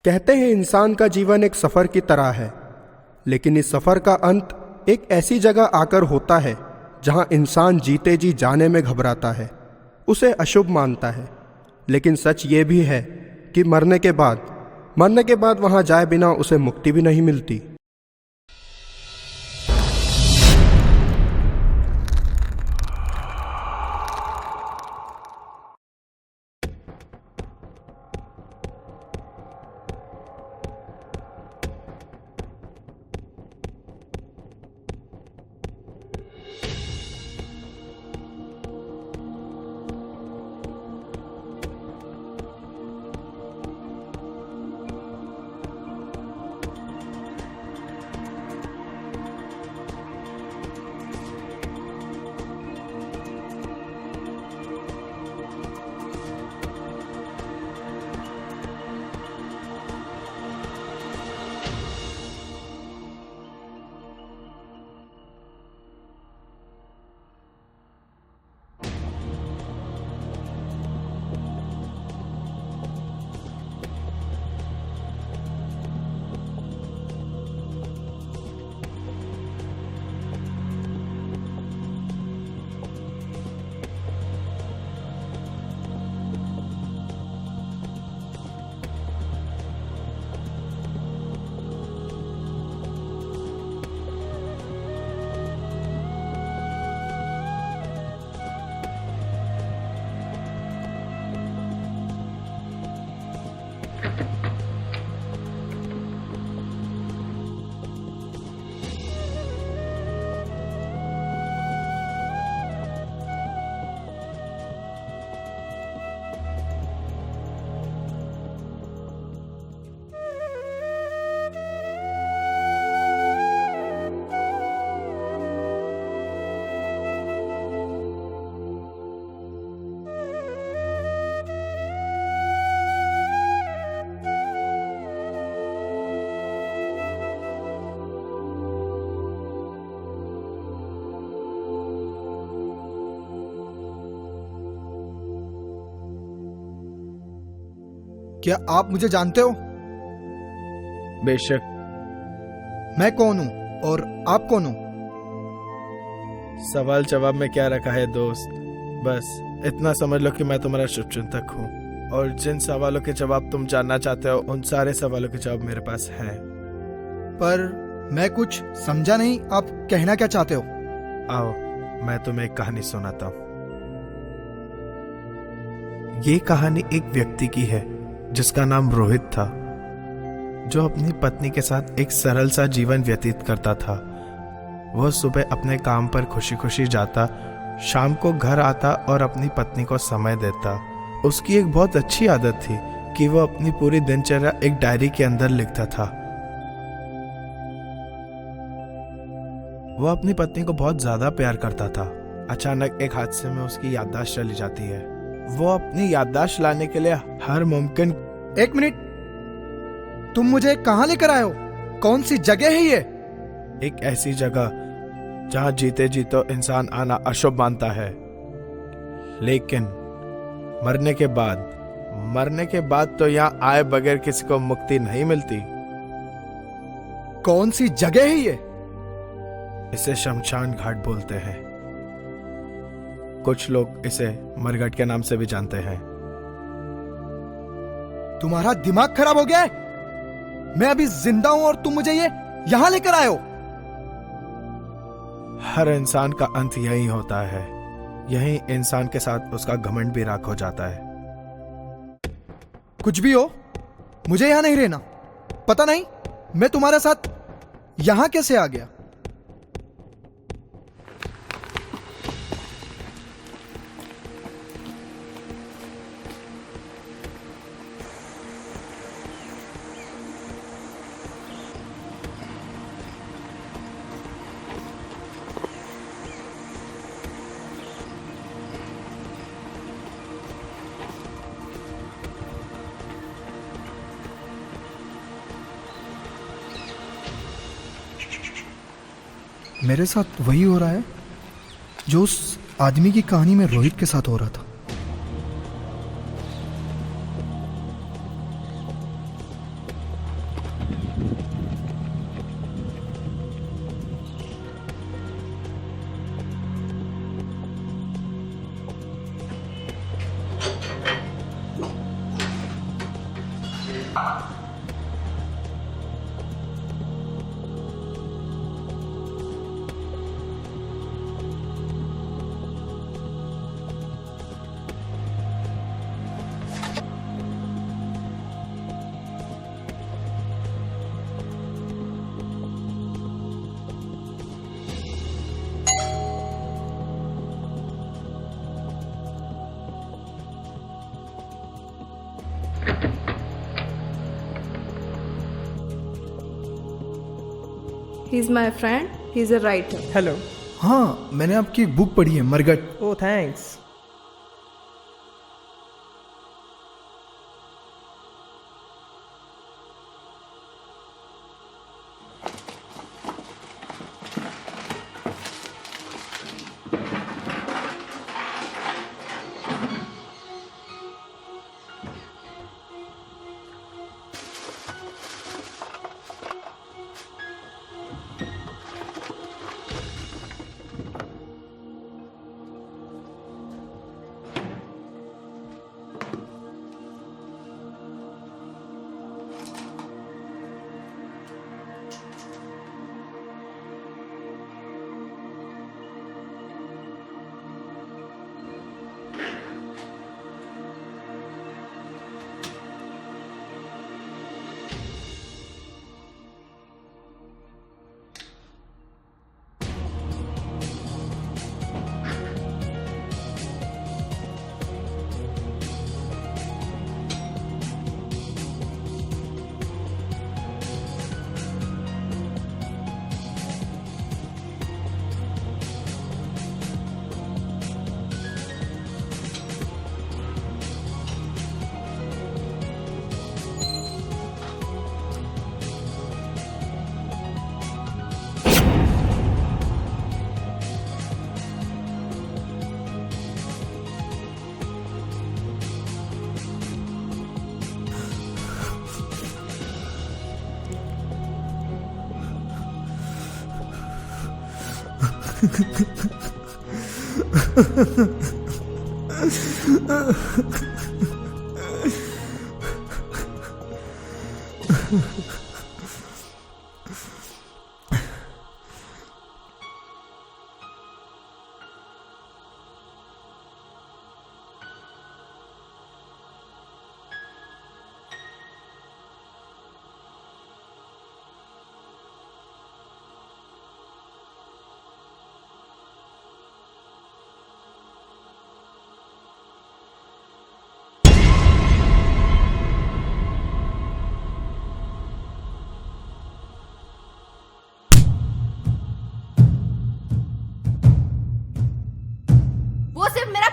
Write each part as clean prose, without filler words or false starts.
कहते हैं इंसान का जीवन एक सफ़र की तरह है, लेकिन इस सफ़र का अंत एक ऐसी जगह आकर होता है जहां इंसान जीते जी जाने में घबराता है, उसे अशुभ मानता है। लेकिन सच ये भी है कि मरने के बाद वहां जाए बिना उसे मुक्ति भी नहीं मिलती। क्या आप मुझे जानते हो? बेशक। मैं कौन हूं और आप कौन हो? सवाल जवाब में क्या रखा है दोस्त, बस इतना समझ लो कि मैं तुम्हारा शुभचिंतक हूँ और जिन सवालों के जवाब तुम जानना चाहते हो उन सारे सवालों के जवाब मेरे पास हैं। पर मैं कुछ समझा नहीं, आप कहना क्या चाहते हो? आओ मैं तुम्हें एक कहानी सुनाता हूँ। ये कहानी एक व्यक्ति की है जिसका नाम रोहित था, जो अपनी पत्नी के साथ एक सरल सा जीवन व्यतीत करता था। वह सुबह अपने काम पर खुशी खुशी जाता, शाम को घर आता और अपनी पत्नी को समय देता। उसकी एक बहुत अच्छी आदत थी कि वह अपनी पूरी दिनचर्या एक डायरी के अंदर लिखता था। वह अपनी पत्नी को बहुत ज्यादा प्यार करता था। अचानक एक हादसे में उसकी याददाश्त चली जाती है। वो अपनी याददाश्त लाने के लिए हर मुमकिन। एक मिनट, तुम मुझे कहां लेकर आए हो? कौन सी जगह है ये? एक ऐसी जगह जहां जीते जी तो इंसान आना अशुभ मानता है, लेकिन मरने के बाद तो यहाँ आए बगैर किसी को मुक्ति नहीं मिलती। कौन सी जगह है ये? इसे शमशान घाट बोलते हैं। कुछ लोग इसे मरघट के नाम से भी जानते हैं। तुम्हारा दिमाग खराब हो गया है? मैं अभी जिंदा हूं और तुम मुझे ये यहां लेकर आए हो? हर इंसान का अंत यही होता है। यही इंसान के साथ उसका घमंड भी राख हो जाता है। कुछ भी हो, मुझे यहां नहीं रहना। पता नहीं मैं तुम्हारे साथ यहां कैसे आ गया। मेरे साथ वही हो रहा है जो उस आदमी की कहानी में रोहित के साथ हो रहा था। He's my friend. He's a writer. Hello. हाँ, मैंने आपकी एक बुक पढ़ी है, मरगट. ओह थैंक्स.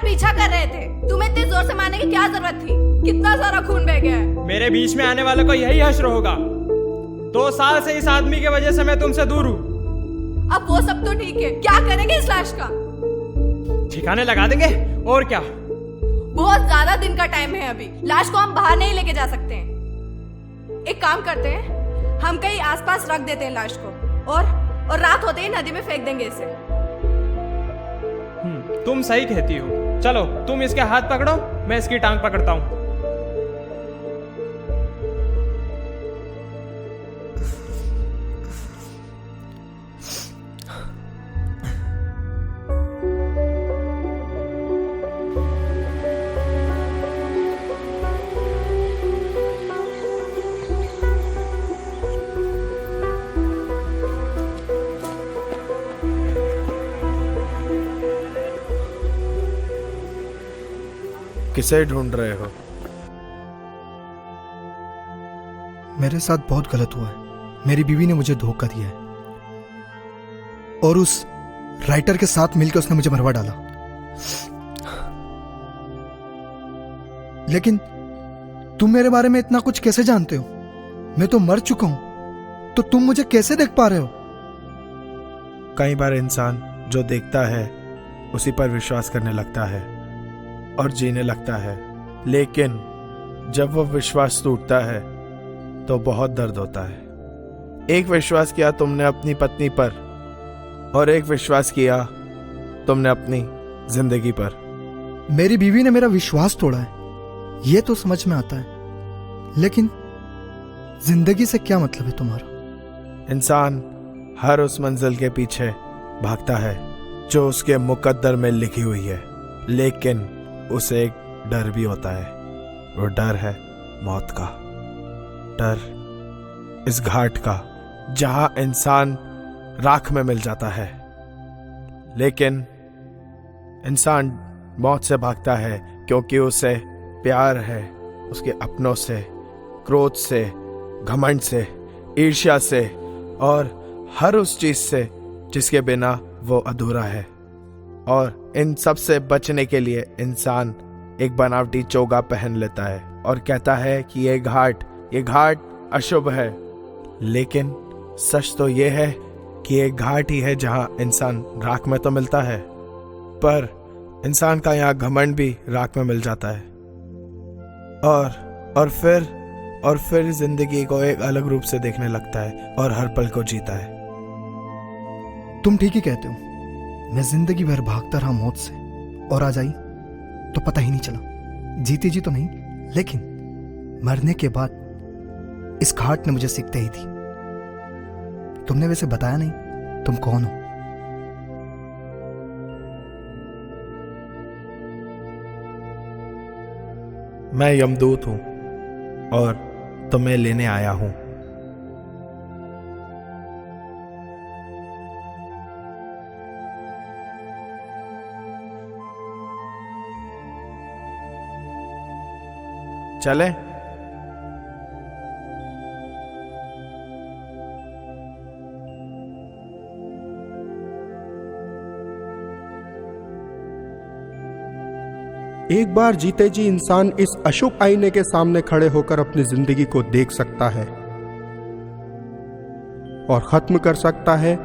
पीछा कर रहे थे। तुम्हें इतने जोर से मारने की क्या जरूरत थी? कितना सारा खून बह गया है। मेरे बीच में आने वाले को यही हश्र होगा। 2 साल से इस आदमी की वजह से मैं तुमसे दूर हूँ। अब वो सब तो ठीक है, क्या करेंगे इस लाश का? ठिकाने लगा देंगे और क्या। बहुत ज्यादा दिन का टाइम है अभी, लाश को हम बाहर नहीं लेके जा सकते हैं। एक काम करते हैं, हम कहीं आसपास रख देते हैं लाश को और रात होते ही नदी में फेंक देंगे इसे। तुम सही कहती हो। चलो तुम इसके हाथ पकड़ो, मैं इसकी टांग पकड़ता हूँ। किसे ढूंढ रहे हो? मेरे साथ बहुत गलत हुआ है। मेरी बीवी ने मुझे धोखा दिया है और उस राइटर के साथ मिलकर उसने मुझे मरवा डाला। लेकिन तुम मेरे बारे में इतना कुछ कैसे जानते हो? मैं तो मर चुका हूं, तो तुम मुझे कैसे देख पा रहे हो? कई बार इंसान जो देखता है उसी पर विश्वास करने लगता है और जीने लगता है, लेकिन जब वो विश्वास टूटता है तो बहुत दर्द होता है। एक विश्वास किया तुमने अपनी पत्नी पर और एक विश्वास किया तुमने अपनी जिंदगी पर। मेरी बीवी ने मेरा विश्वास तोड़ा है, ये तो समझ में आता है, लेकिन जिंदगी से क्या मतलब है तुम्हारा? इंसान हर उस मंजिल के पीछे भागता है जो उसके मुकद्दर में लिखी हुई है, लेकिन उसे एक डर भी होता है। वो डर है मौत का, डर इस घाट का जहां इंसान राख में मिल जाता है। लेकिन इंसान मौत से भागता है क्योंकि उसे प्यार है उसके अपनों से, क्रोध से, घमंड से, ईर्ष्या से और हर उस चीज से जिसके बिना वो अधूरा है। और इन सब से बचने के लिए इंसान एक बनावटी चोगा पहन लेता है और कहता है कि ये घाट अशुभ है। लेकिन सच तो ये है कि ये घाट ही है जहां इंसान राख में तो मिलता है, पर इंसान का यहाँ घमंड भी राख में मिल जाता है और फिर जिंदगी को एक अलग रूप से देखने लगता है और हर पल को जीता है। तुम ठीक ही कहते हो। मैं जिंदगी भर भागता रहा मौत से, और आज आई तो पता ही नहीं चला। जीती जी तो नहीं, लेकिन मरने के बाद इस घाट ने मुझे सीखते ही दी। तुमने वैसे बताया नहीं तुम कौन हो। मैं यमदूत हूं और तुम्हें लेने आया हूं। चले? एक बार जीते जी इंसान इस अशुभ आईने के सामने खड़े होकर अपनी जिंदगी को देख सकता है और खत्म कर सकता है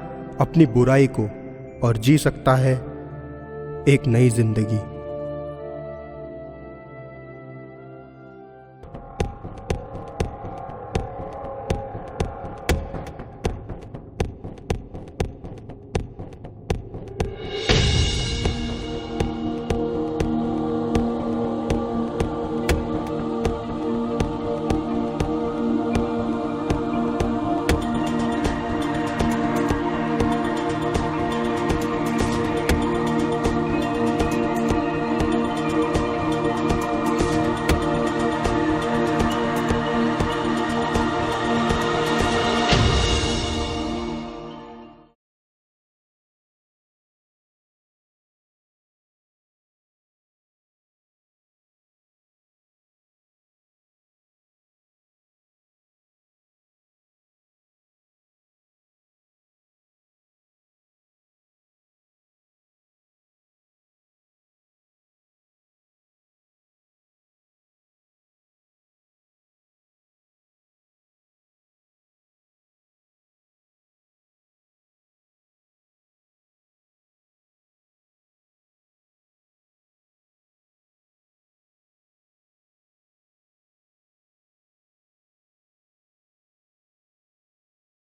अपनी बुराई को और जी सकता है एक नई जिंदगी।